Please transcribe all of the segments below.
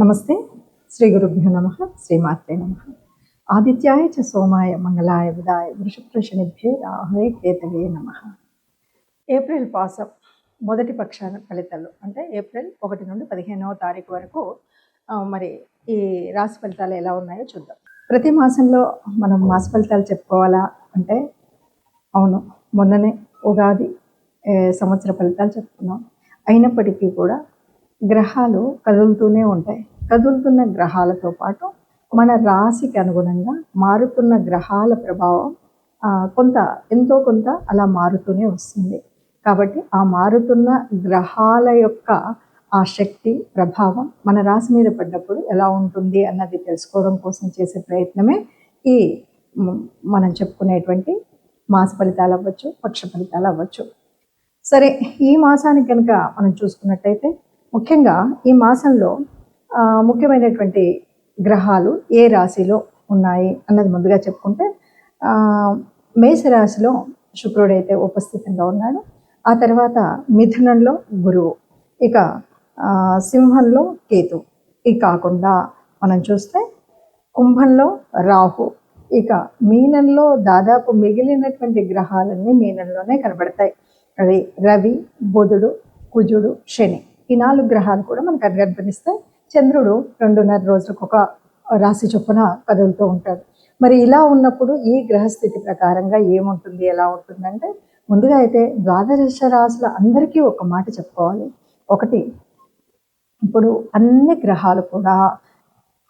నమస్తే. శ్రీ గురుభ్యో నమః. శ్రీమాత్రే నమః. ఆదిత్యాయ చ సోమాయ మంగళాయ బుధాయ వృషభృషణిభ్యే రాహవే కేతవే నమః. ఏప్రిల్ మాసం మొదటి పక్షాన ఫలితాలు అంటే ఏప్రిల్ 1 నుండి 15వ తారీఖు వరకు మరి ఈ రాశి ఫలితాలు ఎలా ఉన్నాయో చూద్దాం. ప్రతి మాసంలో మనం మాస ఫలితాలు చెప్పుకోవాలా అంటే అవును, మొన్ననే ఉగాది సంవత్సర ఫలితాలు చెప్పుకున్నాం. అయినప్పటికీ కూడా గ్రహాలు కదులుతూనే ఉంటాయి. కదులుతున్న గ్రహాలతో పాటు మన రాశికి అనుగుణంగా మారుతున్న గ్రహాల ప్రభావం ఎంతో కొంత అలా మారుతూనే వస్తుంది. కాబట్టి ఆ మారుతున్న గ్రహాల యొక్క ఆ శక్తి ప్రభావం మన రాశి మీద పడ్డప్పుడు ఎలా ఉంటుంది అన్నది తెలుసుకోవడం కోసం చేసే ప్రయత్నమే ఈ మనం చెప్పుకునేటువంటి మాస ఫలితాలు అవ్వచ్చు, పక్ష ఫలితాలు అవ్వచ్చు. సరే, ఈ మాసానికి కనుక మనం చూసుకున్నట్టయితే ముఖ్యంగా ఈ మాసంలో ముఖ్యమైనటువంటి గ్రహాలు ఏ రాశిలో ఉన్నాయి అన్నది ముందుగా చెప్పుకుంటే మేషరాశిలో శుక్రుడైతే ఉపస్థితంగా ఉన్నాడు. ఆ తర్వాత మిథునంలో గురువు, ఇక సింహంలో కేతు, ఇక కాకుండా మనం చూస్తే కుంభంలో రాహు, ఇక మీనంలో దాదాపు మిగిలినటువంటి గ్రహాలన్నీ మీనంలోనే కనబడతాయి. అవి రవి, బుధుడు, కుజుడు, శని, ఈ 4 గ్రహాలు కూడా మనకు కనిపిస్తాయి. చంద్రుడు 2.5 రోజులకు ఒక రాశి చొప్పున కదులుతూ ఉంటాడు. మరి ఇలా ఉన్నప్పుడు ఈ గ్రహస్థితి ప్రకారంగా ఏముంటుంది, ఎలా ఉంటుందంటే ముందుగా అయితే ద్వాదశ రాశుల అందరికీ ఒక మాట చెప్పుకోవాలి. ఒకటి, ఇప్పుడు అన్ని గ్రహాలు కూడా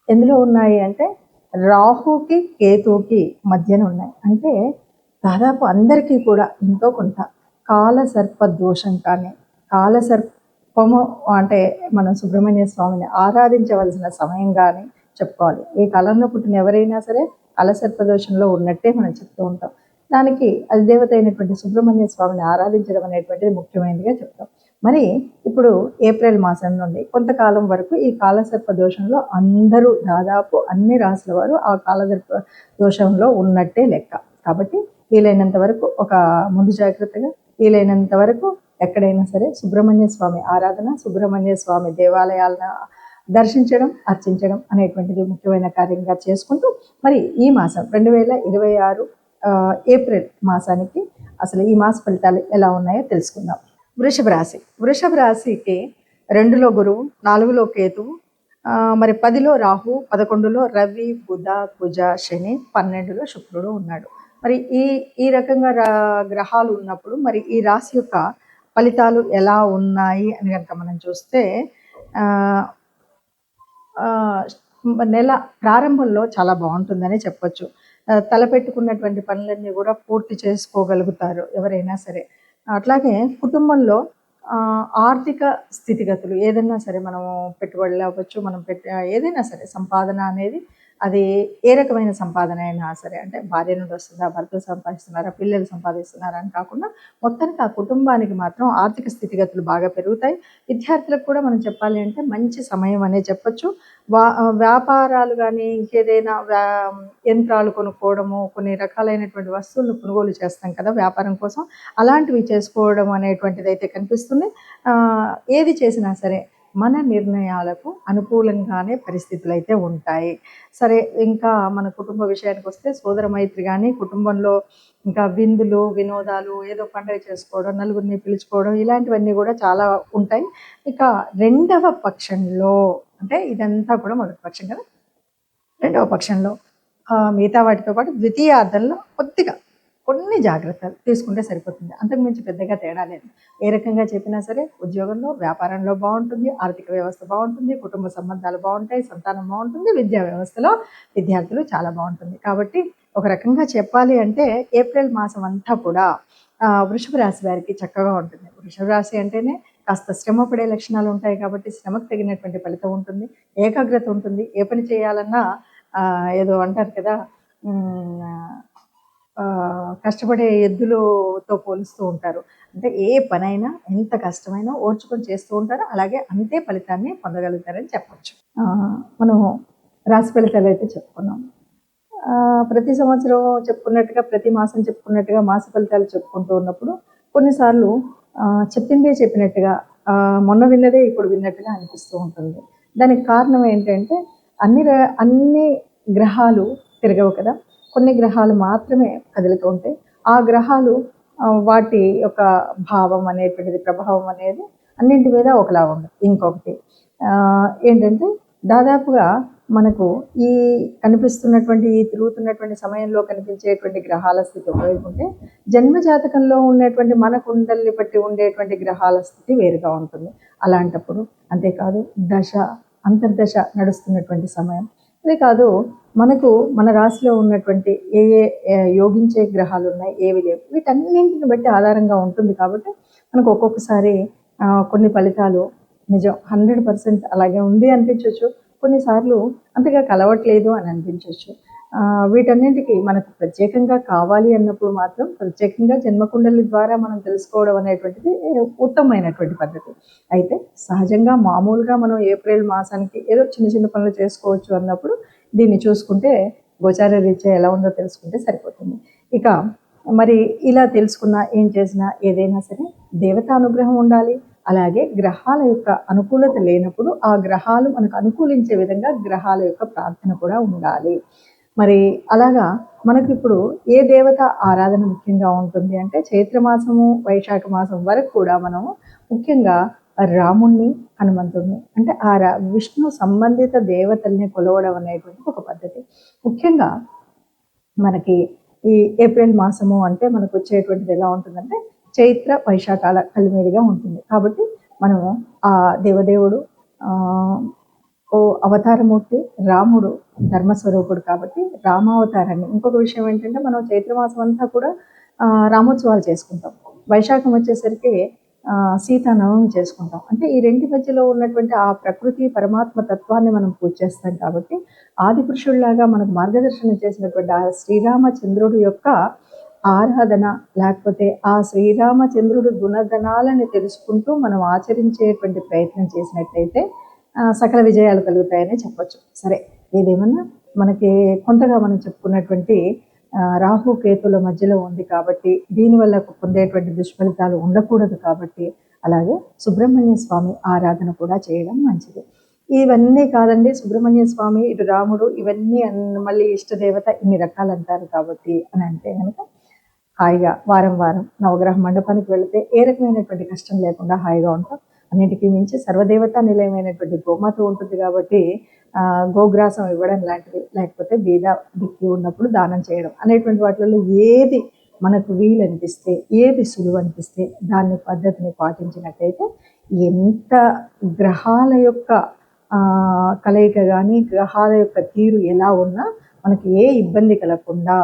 ఎందులో ఉన్నాయి అంటే రాహుకి కేతువుకి మధ్యన ఉన్నాయి. అంటే దాదాపు అందరికీ కూడా ఎంతో కొంత కాలసర్ప దోషం కానీ, కాలసర్పము అంటే మనం సుబ్రహ్మణ్య స్వామిని ఆరాధించవలసిన సమయం కానీ చెప్పుకోవాలి. ఈ కాలంలో పుట్టిన ఎవరైనా సరే కాలసర్ప దోషంలో ఉన్నట్టే మనం చెప్తూ ఉంటాం. దానికి అధిదేవత అయినటువంటి సుబ్రహ్మణ్య స్వామిని ఆరాధించడం అనేటువంటిది ముఖ్యమైనదిగా చెప్తాం. మరి ఇప్పుడు ఏప్రిల్ మాసం నుండి కొంతకాలం వరకు ఈ కాలసర్ప దోషంలో అందరూ దాదాపు అన్ని రాశుల వారు ఆ కాలసర్ప దోషంలో ఉన్నట్టే లెక్క. కాబట్టి వీలైనంత వరకు ఒక ముందు జాగ్రత్తగా వీలైనంత వరకు ఎక్కడైనా సరే సుబ్రహ్మణ్య స్వామి ఆరాధన, సుబ్రహ్మణ్య స్వామి దేవాలయాలను దర్శించడం, అర్చించడం అనేటువంటిది ముఖ్యమైన కార్యంగా చేసుకుంటూ మరి ఈ మాసం 2026 ఏప్రిల్ మాసానికి అసలు ఈ మాస ఫలితాలు ఎలా ఉన్నాయో తెలుసుకుందాం. వృషభ రాశికి 2లో గురువు, 4లో కేతువు, మరి 10లో రాహు, 11లో రవి, బుధ, కుజ, శని, 12లో శుక్రుడు ఉన్నాడు. మరి ఈ రకంగా గ్రహాలు ఉన్నప్పుడు మరి ఈ రాశి యొక్క ఫలితాలు ఎలా ఉన్నాయి అని కనుక మనం చూస్తే నెల ప్రారంభంలో చాలా బాగుంటుందని చెప్పొచ్చు. తలపెట్టుకున్నటువంటి పనులన్నీ కూడా పూర్తి చేసుకోగలుగుతారు ఎవరైనా సరే. అట్లాగే కుటుంబంలో ఆర్థిక స్థితిగతులు ఏదైనా సరే, మనము పెట్టుబడులు అవ్వచ్చు, మనం ఏదైనా సరే సంపాదన అనేది అది ఏ రకమైన సంపాదన అయినా సరే, అంటే భార్య నుండి వస్తుందా, భర్త సంపాదిస్తున్నారా, పిల్లలు సంపాదిస్తున్నారా అని కాకుండా మొత్తానికి ఆ కుటుంబానికి మాత్రం ఆర్థిక స్థితిగతులు బాగా పెరుగుతాయి. విద్యార్థులకు కూడా మనం చెప్పాలి అంటే మంచి సమయం అనే చెప్పచ్చు. వ్యాపారాలు కానీ ఇంకేదైనా యంత్రాలు కొనుక్కోవడము, కొన్ని రకాలైనటువంటి వస్తువులను కొనుగోలు చేస్తాం కదా వ్యాపారం కోసం, అలాంటివి చేసుకోవడం అనేటువంటిది అయితే కనిపిస్తుంది. ఏది చేసినా సరే మన నిర్ణయాలకు అనుకూలంగానే పరిస్థితులు అయితే ఉంటాయి. సరే, ఇంకా మన కుటుంబ విషయానికి వస్తే సోదర మైత్రి కానీ, కుటుంబంలో ఇంకా విందులు, వినోదాలు, ఏదో పండుగ చేసుకోవడం, నలుగురిని పిలుచుకోవడం, ఇలాంటివన్నీ కూడా చాలా ఉంటాయి. ఇక రెండవ పక్షంలో అంటే ఇదంతా కూడా మొదటి పక్షం కదా, రెండవ పక్షంలో మిగతా వాటితో పాటు ద్వితీయార్థంలో కొద్దిగా కొన్ని జాగ్రత్తలు తీసుకుంటే సరిపోతుంది. అంతకుమించి పెద్దగా తేడా లేదు. ఏ రకంగా చెప్పినా సరే ఉద్యోగంలో, వ్యాపారంలో బాగుంటుంది, ఆర్థిక వ్యవస్థ బాగుంటుంది, కుటుంబ సంబంధాలు బాగుంటాయి, సంతానం బాగుంటుంది, విద్యా వ్యవస్థలో విద్యార్థులు చాలా బాగుంటుంది. కాబట్టి ఒక రకంగా చెప్పాలి అంటే ఏప్రిల్ మాసం అంతా కూడా వృషభ రాశి వారికి చక్కగా ఉంటుంది. వృషభ రాశి అంటేనే కాస్త శ్రమ పడే లక్షణాలు ఉంటాయి. కాబట్టి శ్రమకు తగినటువంటి ఫలితం ఉంటుంది, ఏకాగ్రత ఉంటుంది. ఏ పని చేయాలన్నా ఏదో అంటారు కదా, కష్టపడే ఎద్దులతో పోలుస్తూ ఉంటారు. అంటే ఏ పనైనా ఎంత కష్టమైనా ఓర్చుకొని చేస్తూ ఉంటారు, అలాగే అంతే ఫలితాన్ని పొందగలుగుతారని చెప్పచ్చు. మనం రాశి ఫలితాలు అయితే చెప్పుకున్నాం. ప్రతి సంవత్సరం చెప్పుకున్నట్టుగా, ప్రతి మాసం చెప్పుకున్నట్టుగా మాస ఫలితాలు చెప్పుకుంటూ ఉన్నప్పుడు కొన్నిసార్లు చెప్పిందే చెప్పినట్టుగా, మొన్న విన్నదే ఇప్పుడు విన్నట్టుగా అనిపిస్తూ ఉంటుంది. దానికి కారణం ఏంటంటే అన్ని గ్రహాలు తిరగవు కదా, కొన్ని గ్రహాలు మాత్రమే కదులుతూ ఉంటాయి. ఆ గ్రహాలు వాటి యొక్క భావం అనేటువంటిది, ప్రభావం అనేది అన్నింటి మీద ఒకలా ఉండదు. ఇంకొకటి ఏంటంటే దాదాపుగా మనకు ఈ కనిపిస్తున్నటువంటి ఈ తిరుగుతున్నటువంటి సమయంలో కనిపించేటువంటి గ్రహాల స్థితి ఒకవైపు ఉంటే, జన్మజాతకంలో ఉన్నటువంటి మన కుండల్ని బట్టి ఉండేటువంటి గ్రహాల స్థితి వేరుగా ఉంటుంది. అలాంటప్పుడు అంతేకాదు దశ అంతర్దశ నడుస్తున్నటువంటి సమయం, అదే కాదు మనకు మన రాశిలో ఉన్నటువంటి ఏ ఏ యోగించే గ్రహాలు ఉన్నాయి, ఏవి లేవు, వీటన్నింటిని బట్టి ఆధారంగా ఉంటుంది. కాబట్టి మనకు ఒక్కొక్కసారి కొన్ని ఫలితాలు నిజం 100% అలాగే ఉంది అనిపించవచ్చు, కొన్నిసార్లు అంతగా కలవట్లేదు అని అనిపించవచ్చు. వీటన్నింటికి మనకు ప్రత్యేకంగా కావాలి అన్నప్పుడు మాత్రం ప్రత్యేకంగా జన్మకుండలి ద్వారా మనం తెలుసుకోవడం అనేటువంటిది ఉత్తమమైనటువంటి పద్ధతి. అయితే సహజంగా మామూలుగా మనం ఏప్రిల్ మాసానికి ఏదో చిన్న చిన్న పనులు చేసుకోవచ్చు అన్నప్పుడు దీన్ని చూసుకుంటే గోచార రీత్యా ఎలా ఉందో తెలుసుకుంటే సరిపోతుంది. ఇక మరి ఇలా తెలుసుకున్నా, ఏం చేసినా, ఏదైనా సరే దేవతా అనుగ్రహం ఉండాలి. అలాగే గ్రహాల యొక్క అనుకూలత లేనప్పుడు ఆ గ్రహాలు మనకు అనుకూలించే విధంగా గ్రహాల యొక్క ప్రార్థన కూడా ఉండాలి. మరి అలాగా మనకి ఇప్పుడు ఏ దేవత ఆరాధన ముఖ్యంగా ఉంటుంది అంటే, చైత్రమాసము వైశాఖ మాసం వరకు కూడా మనము ముఖ్యంగా రాముణ్ణి, హనుమంతుడిని, అంటే విష్ణు సంబంధిత దేవతల్ని కొలవడం అనేటువంటి ఒక పద్ధతి. ముఖ్యంగా మనకి ఈ ఏప్రిల్ మాసము అంటే మనకు వచ్చేటువంటిది ఎలా ఉంటుందంటే, చైత్ర వైశాఖాల కలిమిడిగా ఉంటుంది. కాబట్టి మనము ఆ దేవదేవుడు ఓ అవతారమూర్తి రాముడు ధర్మస్వరూపుడు కాబట్టి రామావతారాన్ని. ఇంకొక విషయం ఏంటంటే, మనం చైత్రమాసం అంతా కూడా రామోత్సవాలు చేసుకుంటాం. వైశాఖం వచ్చేసరికి సీతానవమి చేసుకుంటాం. అంటే ఈ రెంటి మధ్యలో ఉన్నటువంటి ఆ ప్రకృతి పరమాత్మ తత్వాన్ని మనం పూజ చేస్తాం. కాబట్టి ఆది పురుషుల్లాగా మనకు మార్గదర్శనం చేసినటువంటి ఆ శ్రీరామచంద్రుడు యొక్క ఆరాధన, లేకపోతే ఆ శ్రీరామచంద్రుడు గుణగణాలని తెలుసుకుంటూ మనం ఆచరించేటువంటి ప్రయత్నం చేసినట్లయితే సకల విజయాలు కలుగుతాయని చెప్పొచ్చు. సరే, ఏదేమన్నా మనకి కొంతగా మనం చెప్పుకున్నటువంటి రాహు కేతుల మధ్యలో ఉంది కాబట్టి దీనివల్ల పొందేటువంటి దుష్ఫలితాలు ఉండకూడదు. కాబట్టి అలాగే సుబ్రహ్మణ్య స్వామి ఆరాధన కూడా చేయడం మంచిది. ఇవన్నీ కాదండి, సుబ్రహ్మణ్య స్వామి, ఇటు రాముడు, ఇవన్నీ మళ్ళీ ఇష్టదేవత, ఇన్ని రకాలు అంటారు కాబట్టి అని అంటే కనుక హాయిగా వారం వారం నవగ్రహ మండపానికి వెళితే ఏ రకమైనటువంటి కష్టం లేకుండా హాయిగా ఉంటాం. అన్నిటికీ మించి సర్వదేవతా నిలయమైనటువంటి గోమాత ఉంటుంది కాబట్టి గోగ్రాసం ఇవ్వడం లాంటివి, లేకపోతే బీద దిక్కి ఉన్నప్పుడు దానం చేయడం అనేటువంటి వాటిల్లో ఏది మనకు వీలు అనిపిస్తే, ఏది సులువు అనిపిస్తే దాన్ని పద్ధతిని పాటించినట్టయితే ఎంత గ్రహాల యొక్క కలయిక కానీ, గ్రహాల యొక్క తీరు ఎలా ఉన్నా మనకి ఏ ఇబ్బంది కలగకుండా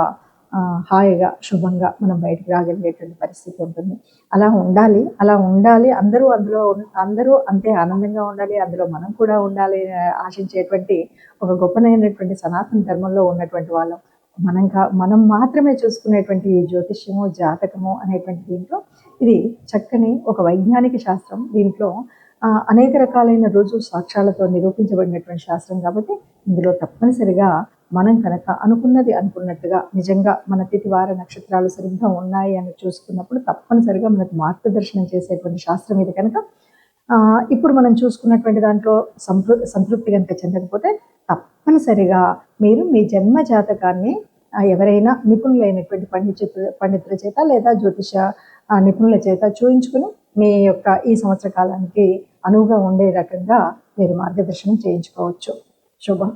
హాయిగా శుభంగా మనం బయటికి రాగలిగేటువంటి పరిస్థితి ఉంటుంది. అలా ఉండాలి. అందరూ అంతే ఆనందంగా ఉండాలి, అందులో మనం కూడా ఉండాలి ఆశించేటువంటి ఒక గొప్పనైనటువంటి సనాతన ధర్మంలో ఉన్నటువంటి వాళ్ళం. మనం మాత్రమే చూసుకునేటువంటి ఈ జ్యోతిష్యము, జాతకము అనేటువంటి దీంట్లో ఇది చక్కని ఒక వైజ్ఞానిక శాస్త్రం. దీంట్లో అనేక రకాలైన రుజువు సాక్ష్యాలతో నిరూపించబడినటువంటి శాస్త్రం కాబట్టి ఇందులో తప్పనిసరిగా మనం కనుక అనుకున్నది అనుకున్నట్టుగా నిజంగా మన తిథివార నక్షత్రాలు సరిగ్గా ఉన్నాయి అని చూసుకున్నప్పుడు తప్పనిసరిగా మనకు మార్గదర్శనం చేసేటువంటి శాస్త్రం ఇది కనుక ఇప్పుడు మనం చూసుకున్నటువంటి దాంట్లో సంతృప్తి కనుక చెందకపోతే తప్పనిసరిగా మీరు మీ జన్మ జాతకాన్ని ఎవరైనా నిపుణులైనటువంటి పండితుల చేత లేదా జ్యోతిష నిపుణుల చేత చూయించుకుని మీ యొక్క ఈ సంవత్సర కాలానికి అనువుగా ఉండే రకంగా మీరు మార్గదర్శనం చేయించుకోవచ్చు. శుభం.